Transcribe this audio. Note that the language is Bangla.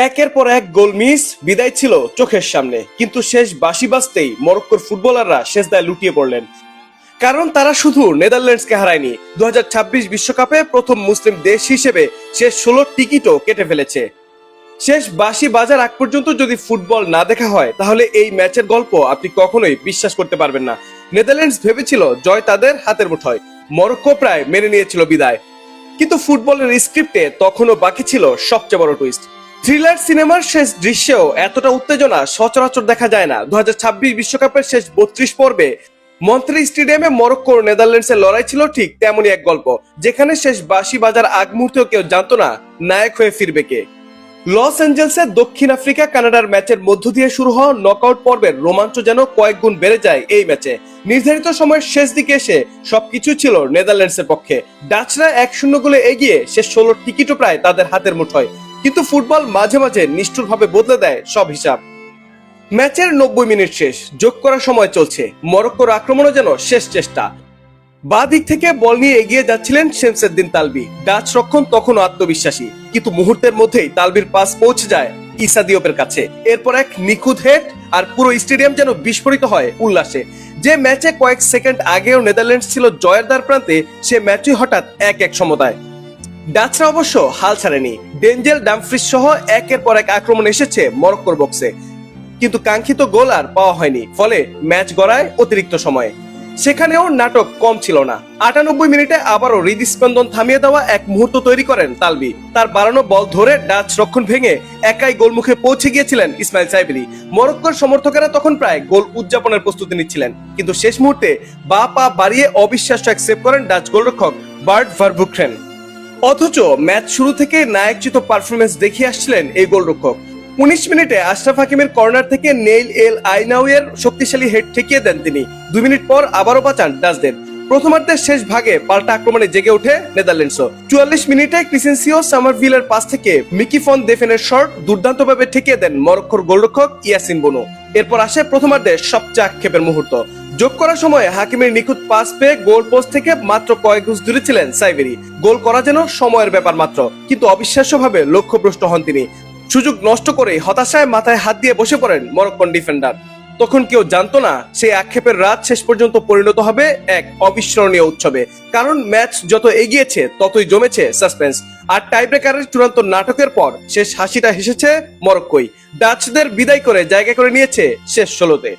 একের পর এক গোল মিস, বিদায় ছিল চোখের সামনে, কিন্তু শেষ বাঁশি বাজতেই মরক্কোর ফুটবলাররা শেষদায় লুটিয়ে পড়লেন। কারণ তারা শুধু নেদারল্যান্ডসকে হারায়নি, 2026 বিশ্বকাপে প্রথম মুসলিম দেশ হিসেবে শেষ 16 টিকিটও কেটে ফেলেছে। শেষ বাঁশি বাজার আগ পর্যন্ত যদি ফুটবল না দেখা হয়, তাহলে এই ম্যাচের গল্প আপনি কখনোই বিশ্বাস করতে পারবেন না। নেদারল্যান্ডস ভেবেছিল জয় তাদের হাতের মুঠোয়, মরক্কো প্রায় মেনে নিয়েছিল বিদায়। কিন্তু ফুটবলের স্ক্রিপ্টে তখনও বাকি ছিল সবচেয়ে বড় টুইস্ট। থ্রিলার সিনেমার শেষ দৃশ্যেও এতটা উত্তেজনা সচরাচর দেখা যায় না। 2026 বিশ্বকাপের শেষ 32 পর্বে মন্ত্রী স্টেডিয়ামে মরক্কো ও নেদারল্যান্ডসের লড়াই ছিল ঠিক তেমনই এক গল্প, যেখানে শেষ বাঁশি বাজার আগ মুহূর্তেও কেউ জানতো না নায়ক হয়ে ফিরবে কে। লস অ্যাঞ্জেলসে দক্ষিণ আফ্রিকা কানাডার ম্যাচের মধ্য দিয়ে শুরু হওয়া নকআউট পর্বের রোমাঞ্চ যেন কয়েক গুণ বেড়ে যায় এই ম্যাচে। নির্ধারিত সময়ের শেষ দিকে এসে সবকিছু ছিল নেদারল্যান্ডসের পক্ষে। ডাচরা 1-0 গোলে এগিয়ে শেষ 16 টিকিটও প্রায় তাদের হাতের মুঠোয়। কিন্তু ফুটবল মাঝে মাঝে নিষ্ঠুরভাবে বদলে দেয় সব হিসাব। ম্যাচের 90 মিনিট শেষ, যোগ করার সময় চলছে, মরক্কোর আক্রমণও যেন শেষ চেষ্টা। বাঁ দিক থেকে বল নিয়ে এগিয়ে যাচ্ছিলেন শেমসেদ্দিন তালবি। ডাচ রক্ষণ তখনও আত্মবিশ্বাসী, কিন্তু মুহূর্তের মধ্যেই তালবির পাস পৌঁছে যায় ইসা দিওপের কাছে। এরপর এক নিখুঁত হেড, আর পুরো স্টেডিয়াম যেন বিস্ফোরিত হয় উল্লাসে। যে ম্যাচে কয়েক সেকেন্ড আগেও নেদারল্যান্ডস ছিল জয়ের দ্বার প্রান্তে, সে ম্যাচই হঠাৎ 1-1 সমতায়। ডাচরা অবশ্য হাল ছাড়েনি, ডেঞ্জেল ডামফ্রিস সহ একের পর এক আক্রমণ এসেছে মরক্কোর বক্সে, কিন্তু কাঙ্ক্ষিত গোল আর পাওয়া হয়নি। ফলে ম্যাচ গড়ায় অতিরিক্ত সময়ে। সেখানেও নাটক কম ছিল না। 98 মিনিটে আবারও হৃদস্পন্দন থামিয়ে দেওয়া এক মুহূর্ত তৈরি করেন তালবি। তার বাড়ানো বল ধরে ডাচ রক্ষণ ভেঙে একাই গোলমুখে পৌঁছে গিয়েছিলেন ইসমাইল সাইবেরি। মরক্কোর সমর্থকেরা তখন প্রায় গোল উদযাপনের প্রস্তুতি নিচ্ছিলেন, কিন্তু শেষ মুহূর্তে বা পা বাড়িয়ে অবিশ্বাস্য এক সেভ করেন ডাচ গোলরক্ষক বার্ট ভারভুখরেন। অথচ ম্যাচ শুরু থেকে নায়কচিত পারফরমেন্স দেখিয়ে আসছিলেন এই গোলরক্ষক। 19 মিনিটে আশরাফ হাকিমের কর্নার থেকে নেইল এল আইনাউয়ের শক্তিশালী হেড ঠেকিয়ে দেন তিনি। 2 মিনিট পর আবারও বাঁচান ডাচদের। প্রথমার্ধের শেষ ভাগে পাল্টা আক্রমণে জেগে ওঠে নেদারল্যান্ডসও। 44 মিনিটে ক্রিসেন্সিও সামারভিলের পাস থেকে মিকি ফন দেফেনের শট দুর্দান্তভাবে ঠেকিয়ে দেন মরক্কোর গোলরক্ষক ইয়াসিন বোনো। এরপর আসে প্রথমার্ধের সবচেয়ে আক্ষেপের মুহূর্ত। যোগ করার সময় হাকিমের নিখুঁত পাস পেয়ে গোল পোস্ট থেকে মাত্র কয়েক গজ দূরে ছিলেন সাইবেরি। গোল করা যেন সময়ের ব্যাপার মাত্র, কিন্তু অবিশ্বাস্যভাবে লক্ষ্যভ্রষ্ট হন তিনি। সুযোগ নষ্ট করে হতাশায় মাথায় হাত দিয়ে বসে পড়েন মরক্কোন ডিফেন্ডার। তখন কেউ জানতো না সেই আক্ষেপের রাত শেষ পর্যন্ত পরিণত হবে এক অবিস্মরণীয় উৎসবে। কারণ ম্যাচ যত এগিয়েছে ততই জমেছে সাসপেন্স। আর টাইব্রেকারের চূড়ান্ত নাটকের পর শেষ হাসিটা হেসেছে মরক্কোই। ডাচদের বিদায় করে জায়গা করে নিয়েছে শেষ 16-তে।